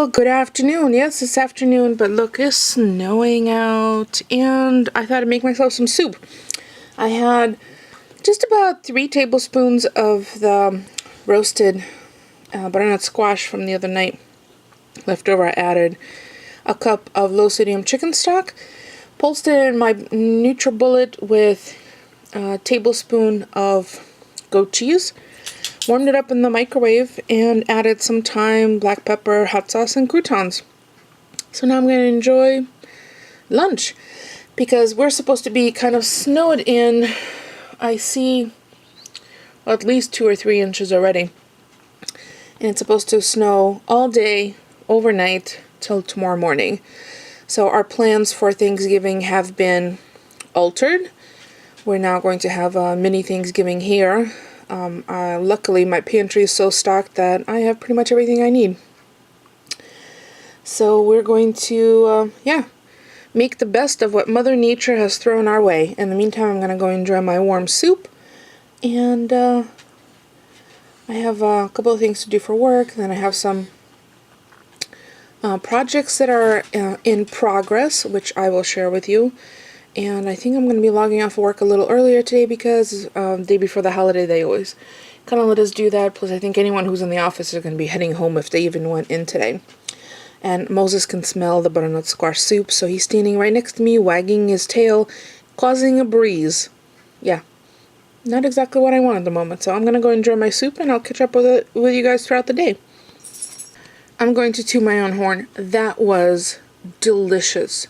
Well, good afternoon. Yes, it's afternoon, but look, it's snowing out, and I thought I'd make myself some soup. I had just about 3 tablespoons of the roasted butternut squash from the other night left over. I added a cup of low-sodium chicken stock, pulsed it in my NutriBullet with a tablespoon of goat cheese, warmed it up in the microwave, and added some thyme, black pepper, hot sauce, and croutons. So now I'm going to enjoy lunch, because we're supposed to be kind of snowed in. I see at least 2 or 3 inches already. And it's supposed to snow all day, overnight, till tomorrow morning. So our plans for Thanksgiving have been altered. We're now going to have a mini Thanksgiving here. Luckily, my pantry is so stocked that I have pretty much everything I need. So we're going to, make the best of what Mother Nature has thrown our way. In the meantime, I'm going to go enjoy my warm soup. And I have a couple of things to do for work. Then I have some projects that are in progress, which I will share with you. And I think I'm going to be logging off work a little earlier today because day before the holiday they always kind of let us do that. Plus I think anyone who's in the office is going to be heading home if they even went in today. And Moses can smell the butternut squash soup, so he's standing right next to me, wagging his tail, causing a breeze. Yeah, not exactly what I want at the moment. So I'm going to go enjoy my soup, and I'll catch up with you guys throughout the day. I'm going to toot my own horn. That was delicious.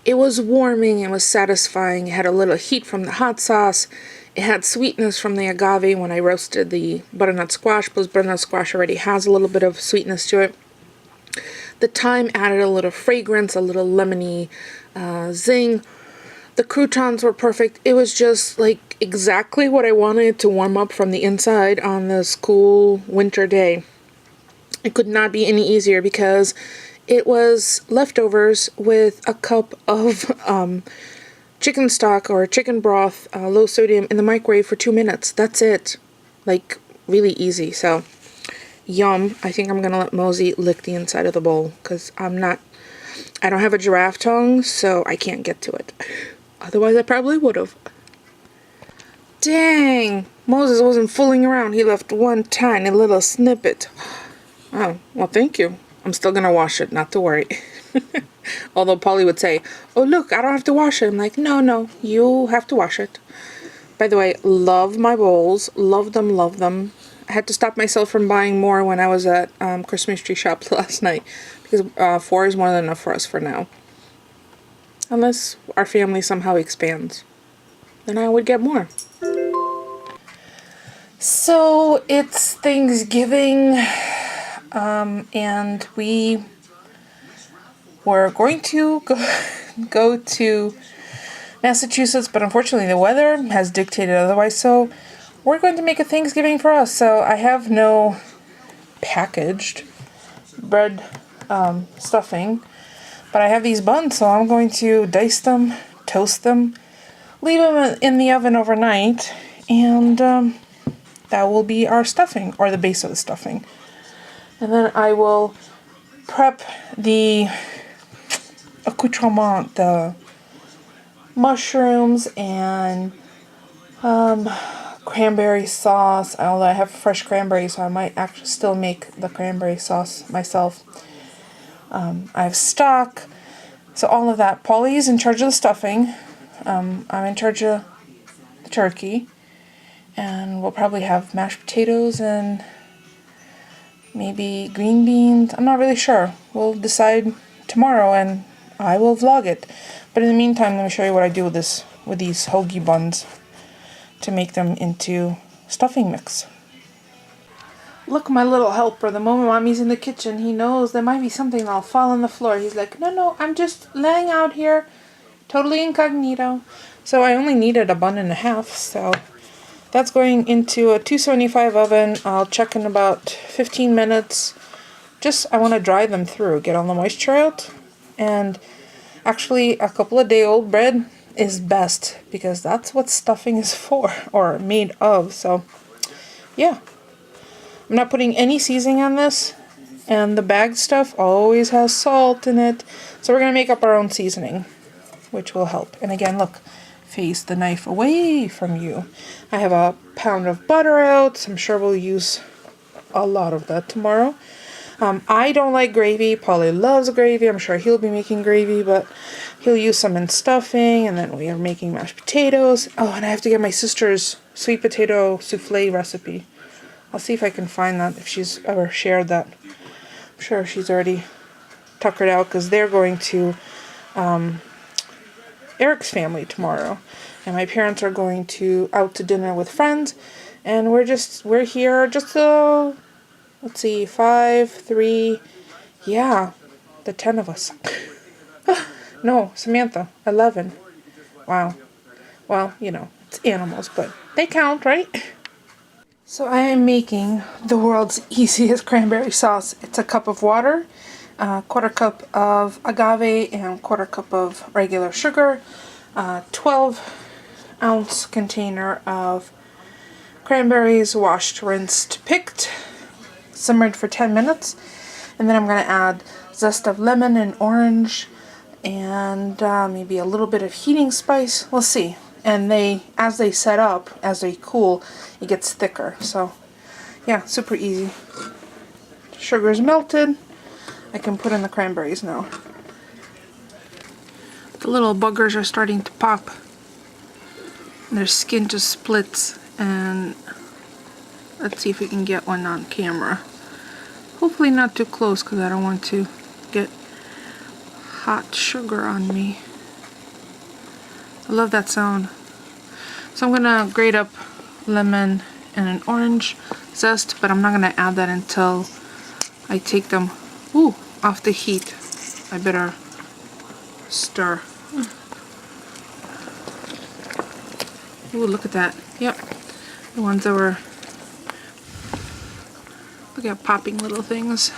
It was warming, it was satisfying, it had a little heat from the hot sauce, it had sweetness from the agave when I roasted the butternut squash, because butternut squash already has a little bit of sweetness to it. The thyme added a little fragrance, a little lemony zing. The croutons were perfect. It was just like exactly what I wanted to warm up from the inside on this cool winter day. It could not be any easier because it was leftovers with a cup of chicken stock or chicken broth, low sodium, in the microwave for 2 minutes. That's it. Like, really easy. So, yum. I think I'm going to let Mosey lick the inside of the bowl because I don't have a giraffe tongue, so I can't get to it. Otherwise, I probably would have. Dang. Moses wasn't fooling around. He left one tiny little snippet. Oh, well, thank you. I'm still going to wash it, not to worry. Although Polly would say, oh, look, I don't have to wash it. I'm like, no, you have to wash it. By the way, love my bowls. Love them, love them. I had to stop myself from buying more when I was at Christmas tree shop last night. Because 4 is more than enough for us for now. Unless our family somehow expands. Then I would get more. So, it's Thanksgiving. And we were going to go to Massachusetts, but unfortunately the weather has dictated otherwise, so we're going to make a Thanksgiving for us. So I have no packaged bread stuffing, but I have these buns, so I'm going to dice them, toast them, leave them in the oven overnight, and that will be our stuffing, or the base of the stuffing. And then I will prep the accoutrement, the mushrooms and cranberry sauce. Although I have fresh cranberries, so I might actually still make the cranberry sauce myself. I have stock, so all of that. Polly's in charge of the stuffing. I'm in charge of the turkey. And we'll probably have mashed potatoes and maybe green beans. I'm not really sure. We'll decide tomorrow and I will vlog it. But in the meantime, let me show you what I do with these hoagie buns to make them into stuffing mix. Look, my little helper. The moment Mommy's in the kitchen, he knows there might be something that'll fall on the floor. He's like, no, I'm just laying out here, totally incognito. So I only needed a bun and a half, so that's going into a 275 oven. I'll check in about 15 minutes. I want to dry them through, get all the moisture out. And actually, a couple of day old bread is best because that's what stuffing is for, or made of. So, yeah. I'm not putting any seasoning on this. And the bagged stuff always has salt in it. So we're going to make up our own seasoning, which will help. And again, look, face the knife away from you. I have a pound of butter out, so I'm sure we'll use a lot of that tomorrow. I don't like gravy. Polly loves gravy. I'm sure he'll be making gravy, but he'll use some in stuffing, and then we are making mashed potatoes. Oh, and I have to get my sister's sweet potato souffle recipe. I'll see if I can find that, if she's ever shared that. I'm sure she's already tuckered out, because they're going to Eric's family tomorrow, and my parents are going out to dinner with friends, and we're here just let's see, 5, 3, yeah, the 10 of us. No, Samantha, 11. Wow. Well, you know, it's animals, but they count, right? So I am making the world's easiest cranberry sauce. It's a cup of water, a quarter cup of agave, and quarter cup of regular sugar, 12-ounce container of cranberries, washed, rinsed, picked, simmered for 10 minutes, and then I'm going to add zest of lemon and orange, and maybe a little bit of heating spice. We'll see. And as they set up, as they cool, it gets thicker. So yeah, super easy. Sugar is melted. I can put in the cranberries now. The little buggers are starting to pop. Their skin just splits, and let's see if we can get one on camera. Hopefully not too close, because I don't want to get hot sugar on me. I love that sound. So I'm gonna grate up lemon and an orange zest, but I'm not gonna add that until I take them off the heat. I better stir. Ooh, look at that. Yep. The ones that were, look at popping little things.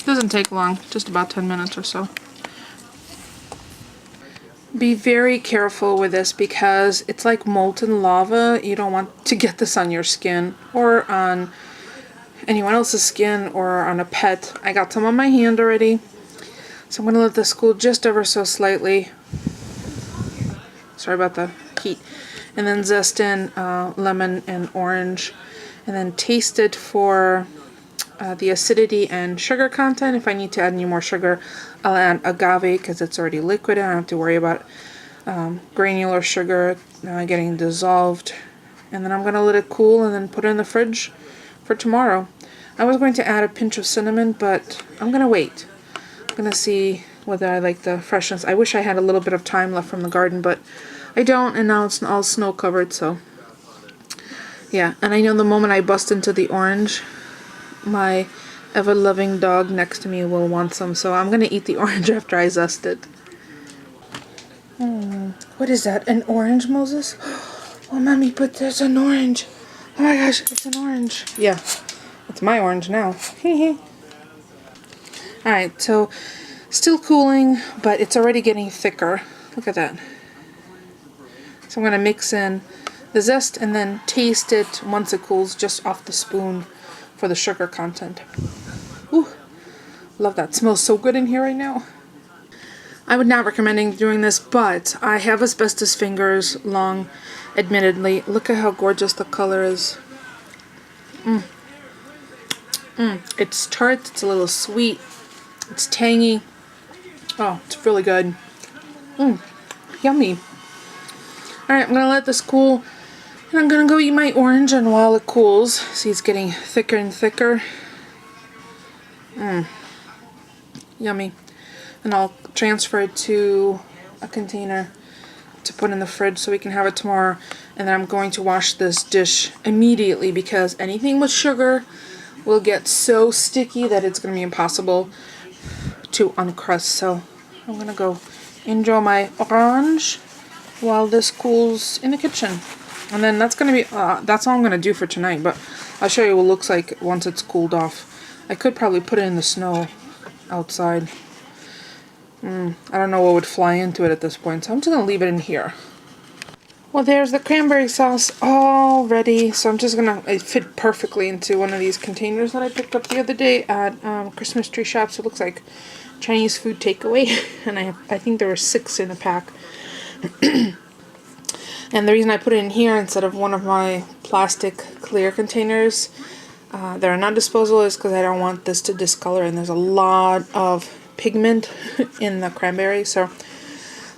Doesn't take long, just about 10 minutes or so. Be very careful with this, because it's like molten lava. You don't want to get this on your skin or on anyone else's skin or on a pet. I got some on my hand already, so I'm going to let this cool just ever so slightly. Sorry about the heat. And then zest in lemon and orange, and then taste it for the acidity and sugar content. If I need to add any more sugar, I'll add agave, because it's already liquid. I don't have to worry about granular sugar getting dissolved. And then I'm going to let it cool and then put it in the fridge for tomorrow. I was going to add a pinch of cinnamon, but I'm going to wait. I'm going to see whether I like the freshness. I wish I had a little bit of time left from the garden, but I don't, and now it's all snow covered, so yeah. And I know the moment I bust into the orange, my ever-loving dog next to me will want some, so I'm gonna eat the orange after I zest it. What is that? An orange, Moses? Oh, Mommy, but there's an orange. Oh my gosh, it's an orange. Yeah, it's my orange now. Alright, so still cooling, but it's already getting thicker. Look at that. So I'm gonna mix in the zest and then taste it once it cools, just off the spoon, for the sugar content. Ooh, love that. Smells so good in here right now. I would not recommend doing this, but I have asbestos fingers, long, admittedly. Look at how gorgeous the color is. It's tart, it's a little sweet, it's tangy. Oh, it's really good. Yummy. Alright, I'm gonna let this cool, and I'm gonna go eat my orange, and while it cools, see, it's getting thicker and thicker. Yummy. And I'll transfer it to a container to put in the fridge so we can have it tomorrow. And then I'm going to wash this dish immediately, because anything with sugar will get so sticky that it's going to be impossible to uncrust. So I'm going to go enjoy my orange while this cools in the kitchen. And then that's going to be, that's all I'm going to do for tonight. But I'll show you what it looks like once it's cooled off. I could probably put it in the snow outside. I don't know what would fly into it at this point, so I'm just going to leave it in here. Well, there's the cranberry sauce all ready. So I'm just gonna, it fit perfectly into one of these containers that I picked up the other day at Christmas tree shops. It looks like Chinese food takeaway, and I think there were 6 in a pack. And the reason I put it in here instead of one of my plastic clear containers that are not disposable is because I don't want this to discolor, and there's a lot of pigment in the cranberry. So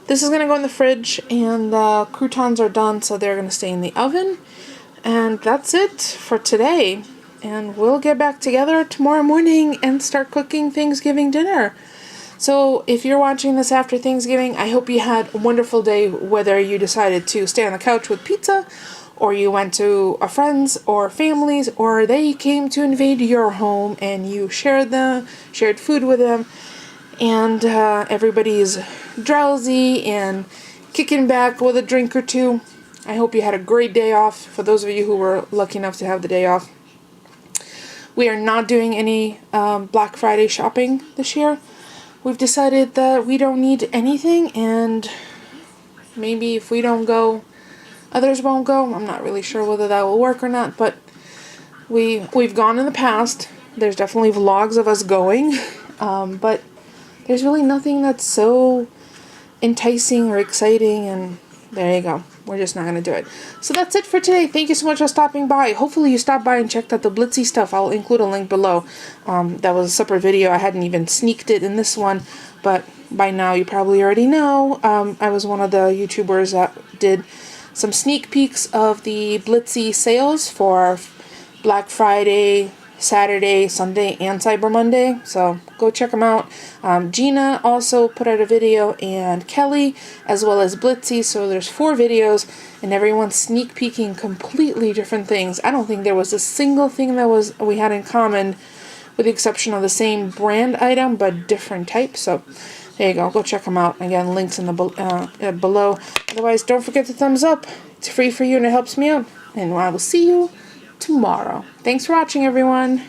this is going to go in the fridge, and the croutons are done, so they're going to stay in the oven. And that's it for today. And we'll get back together tomorrow morning and start cooking Thanksgiving dinner. So if you're watching this after Thanksgiving, I hope you had a wonderful day, whether you decided to stay on the couch with pizza, or you went to a friend's or family's, or they came to invade your home and you shared food with them, and everybody's drowsy and kicking back with a drink or two. I hope you had a great day off, for those of you who were lucky enough to have the day off. We are not doing any Black Friday shopping this year. We've decided that we don't need anything, and maybe if we don't go, others won't go. I'm not really sure whether that will work or not, but we've gone in the past. There's definitely vlogs of us going, but there's really nothing that's so enticing or exciting, and there you go. We're just not going to do it. So that's it for today. Thank you so much for stopping by. Hopefully you stopped by and checked out the Blitzy stuff. I'll include a link below. That was a separate video. I hadn't even sneaked it in this one, but by now you probably already know. I was one of the YouTubers that did some sneak peeks of the Blitzy sales for Black Friday, Saturday, Sunday, and Cyber Monday. So go check them out. Gina also put out a video, and Kelly, as well as Blitzy. So there's 4 videos, and everyone's sneak peeking completely different things. I don't think there was a single thing that we had in common, with the exception of the same brand item but different type. So there you go. Go check them out. Again, links in the below. Otherwise, don't forget to thumbs up. It's free for you and it helps me out. And I will see you tomorrow. Thanks for watching, everyone.